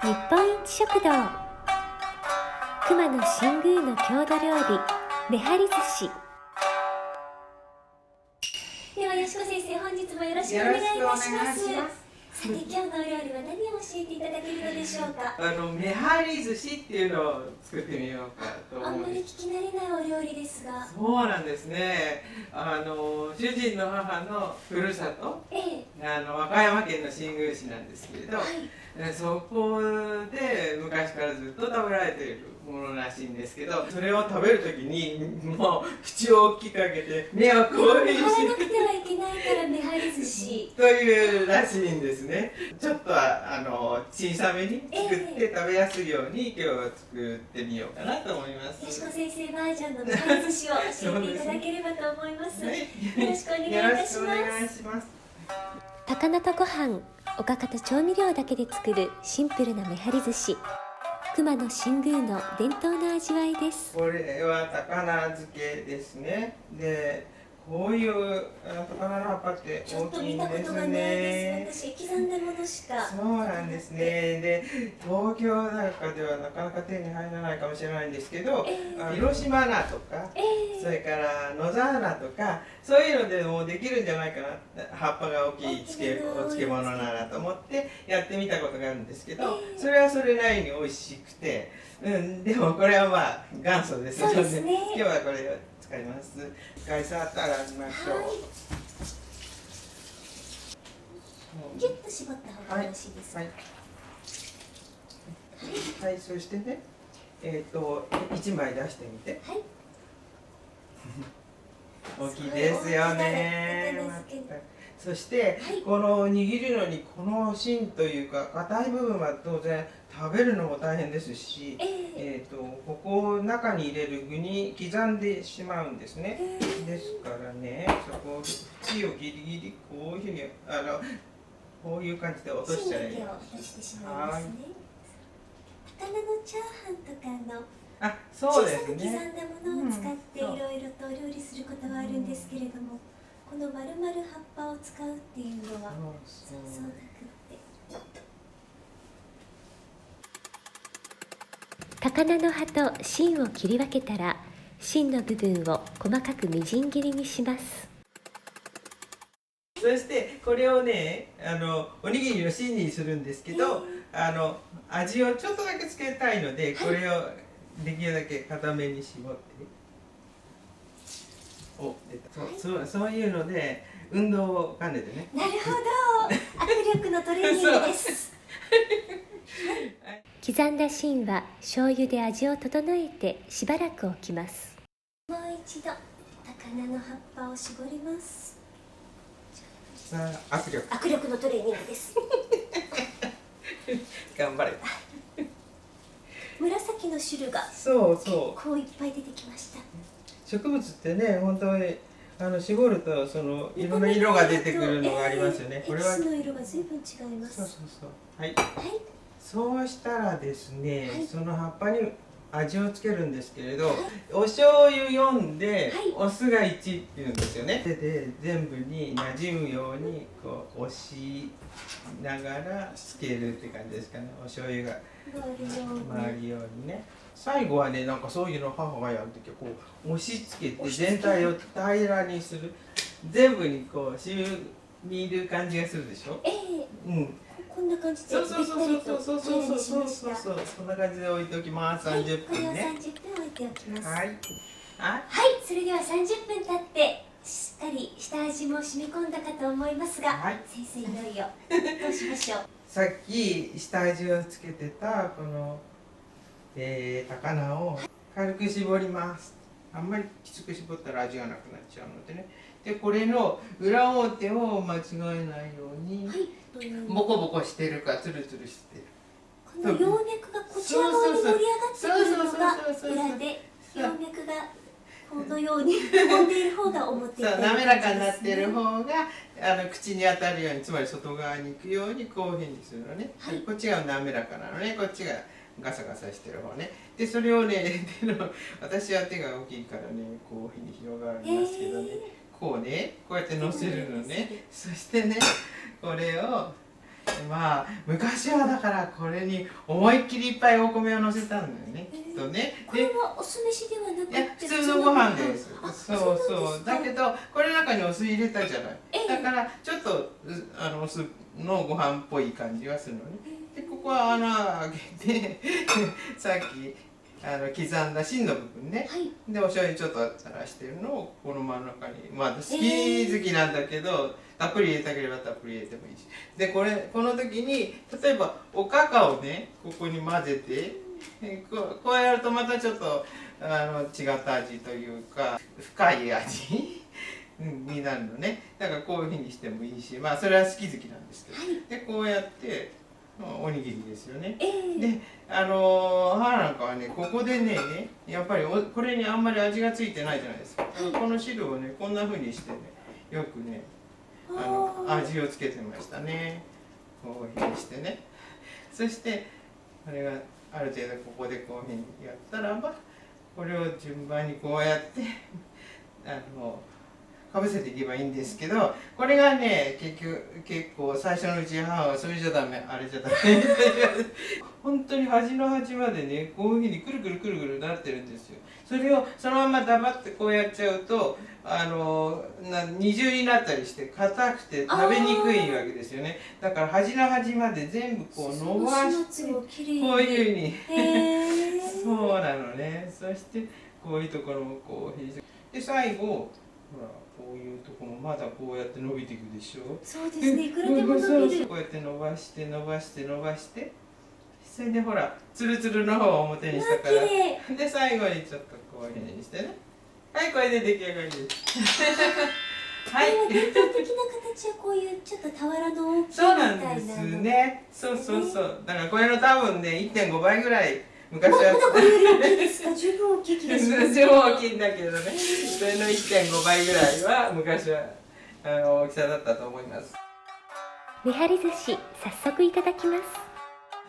日本一食堂熊野新宮の郷土料理めはり寿司。ではよしこ先生、本日もよろしくお願いいたします。さて、今日のお料理は何を教えていただけるのでしょうか。めはり寿司っていうのを作ってみようかと思う。あんまり聞き慣れないお料理ですが。そうなんですね。主人の母のふるさと、和歌山県の新宮市なんですけれど、そこで昔からずっと食べられているものらしいんですけど、それを食べるときにもう口を大きく開けて目をこういうに張らなくてはいけないからめはり寿司というらしいんですね。ちょっと小さめに作って食べやすいように今日は作ってみようかなと思います。よしこ先生バージョンのめはり寿司を教えていただければと思います。よろしくお願いいたします。高菜とご飯、おかかと調味料だけで作るシンプルなめはり寿司。熊野新宮の伝統の味わいです。これは高菜漬けですね。で、こういう高菜の葉っぱって大きいんですね。私刻んだものしか。そうなんですね。で、東京なんかではなかなか手に入らないかもしれないんですけど、広島菜とか、それから野沢菜とか、そういうのでもできるんじゃないかな。葉っぱが大きいお漬物ならと思ってやってみたことがあるんですけど、それはそれなりに美味しくて、でもこれはまあ元祖ですので、今日はこれを使います。一回さっと洗いましょう。ギュッと絞った方がよろしいですか。はい、そしてね、1枚出してみて。はい。大きいですよね。そして、この握るのにこの芯というか硬い部分は当然食べるのも大変ですし、ここを中に入れる具に刻んでしまうんですね。ですからね、そこを縁をギリギリこういうふうにこういう感じで落としちゃえば。高菜のチャーハンとかのそうですね。小さく刻んだものを使っていろいろとお料理することはあるんですけれども、この丸々葉っぱを使うっていうのはそうなくって。高菜の葉と芯を切り分けたら、芯の部分を細かくみじん切りにします。そしてこれをね、おにぎりの芯にするんですけど、味をちょっとだけつけたいので、これをできるだけ固めに絞って。そういうので運動を兼ねてね。なるほど、握力のトレーニングです。刻んだ芯は醤油で味を整えてしばらく置きます。もう一度高菜の葉っぱを絞ります。握力のトレーニングです。頑張れ。紫の汁が結構いっぱい出てきました。植物ってね、本当に絞るといろんな色が出てくるのがありますよね。これはエキスの色が随分違います。そう。はい。そうしたらですね、その葉っぱに味をつけるんですけれど、お醤油4でお酢が1っていうんですよね。手で全部に馴染むようにこう押しながらつけるって感じですかね。お醤油が回るようにね。最後はね、なんかそういうの母がやるときはこう押し付けて全体を平らにする。全部にこう染みる感じがするでしょ。こんな感じでそうそんな感じで置いておきます。30分ね。これを30分置いておきます。はい、それでは30分経ってしっかり下味も染み込んだかと思いますが、先生いよいよどうしましょう。さっき下味をつけてたこの、高菜を軽く絞ります。あんまりきつく絞ったら味がなくなっちゃうのでね。で、これの裏表を間違えないように、ボコボコしてるかツルツルしてる。この葉脈がこちら側に盛り上がってくるのが裏で、葉脈がこのように飛んでいる方が表。滑らかになってる方が口に当たるように、つまり外側に行くようにこういうふうにするのね。こっちが滑らかなのね、こっちがガサガサしてる方ね。で、それをね、私は手が大きいからね、こういうふうに広がりますけどね、こうね、こうやって乗せるのね。そしてね、これをまあ昔はだからこれに思いっきりいっぱいお米をのせたんだよね、きっとね。これはお酢飯ではなくて、いや普通のご飯です。そうそう。だけどこれの中にお酢入れたじゃない。だからちょっとお酢のご飯っぽい感じはするのね。でここは穴開けてさっき刻んだ芯の部分ね、でお醤油ちょっと垂らしてるのをこの真ん中に、まあ好き好きなんだけど、たっぷり入れたければたっぷり入れてもいいし、でこの時に例えばおかかをねここに混ぜて、こうやるとまたちょっと違った味というか深い味になるのね。だからこういうふうにしてもいいし、まあそれは好き好きなんですけど、でこうやっておにぎりですよね。で母なんかはねここでねやっぱりこれにあんまり味がついてないじゃないですか。この汁をねこんなふうにしてねよくね味をつけてましたね。こういうふうにしてね。そしてこれがある程度ここでこういうふうにやったらば、これを順番にこうやってかぶせていけばいいんですけど、これがね結構最初のうち母はそれじゃダメあれじゃダメって本当に端の端までねこういうふうにくるくるくるくるなってるんですよ。それをそのままダバってこうやっちゃうと二重になったりして硬くて食べにくいわけですよね。だから端の端まで全部こう伸ばしてこういうふうにそうなのね。そしてこういうところもこうで最後ほらこういうところもまだこうやって伸びていくでしょ。そうですね、いくらでも伸びる。こうやって伸ばして伸ばして伸ばして、それでほらツルツルの方を表にしたから、で最後にちょっとこういうふうにしてね、はい、これで出来上がりですはい、伝統的な形はこういうちょっと俵の大きいみたいな。そうなんですね。そうそうそう。だからこれの多分ね 1.5 倍ぐらい昔はまだこれより大きいですか？十分大きい気がしますね。十分大きいんだけどね、それの 1.5 倍ぐらいは昔は大きさだったと思います。めはり寿司、早速いただきます。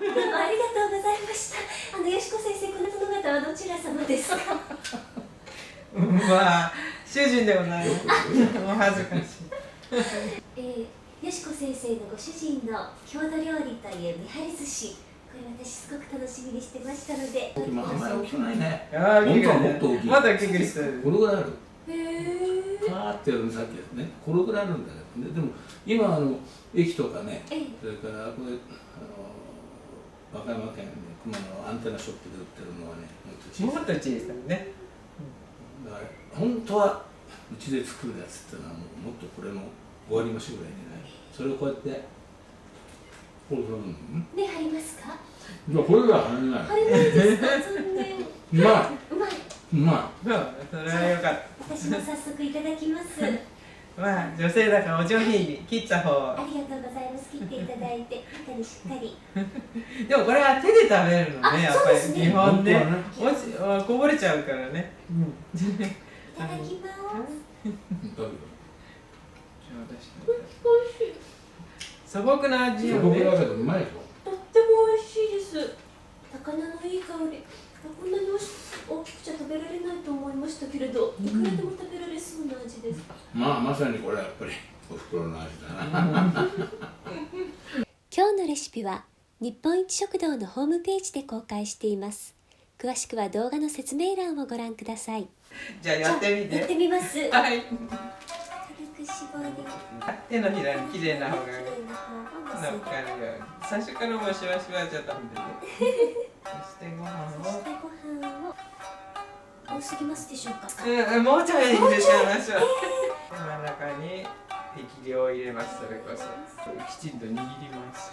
ありがとうございました。よしこ先生、この殿方はどちら様ですか？まあ主人でもないお恥ずかしい。よしこ先生のご主人の郷土料理というめはり寿司、これ私すごく楽しみにしてましたので。あんまり大きくないね。ああ、本当はもっと大きい。まだ大きくしてる。これぐらいある。へえ。パーってやるのさっきやつね。これぐらいあるんだけどね。でも今駅とかね、それからこれ和歌山県の熊のアンテナショップで売ってるのはね、もっと小さいね。だから本当はうちで作るやつってのはもっとこれの5割増しぐらいでね。それをこうやってこうするの。ね、貼りますか？いや、これは貼れない。貼れないですか？残念。うまい。うまい。うまい。それはよかった。私も早速いただきます。まあ女性だからお上品に切った方。ありがとうございます。切っていただいて、中にしっかり。でもこれは手で食べるのね、やっぱり日本でこぼれちゃうからね。いただきます。素朴な味よね。素朴だけどうまいでしょ。とっても美味しいです。高菜のいい香り。こんなに大きくちゃ食べられないと思いましたけれど、いくらでも食べられそうな味です。まあまさにこれはやっぱりお袋の味だな。今日のレシピは日本一食堂のホームページで公開しています。詳しくは動画の説明欄をご覧ください。じゃあやってみて。やってみます。はい。軽く絞り。手のひらに綺麗な方が乗っかるように。最初からもうしわしわじゃダメだね。そしてご飯を。多すぎますでしょうか？もうちょい入れちゃいましょう。真ん中に適量を入れます。それこそきちんと握ります。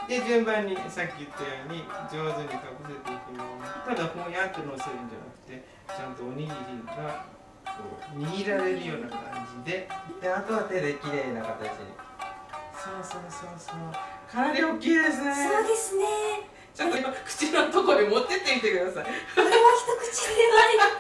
で順番にさっき言ったように上手にかぶせていきます。ただほんやってのせるんじゃなくて、ちゃんとおにぎりがこう握られるような感じで、あとは手できれいな形に。そうそうそうそう。かなり大きいですね。そうですね。ちょっと今口のところに持ってってみてください。これは一口ではない。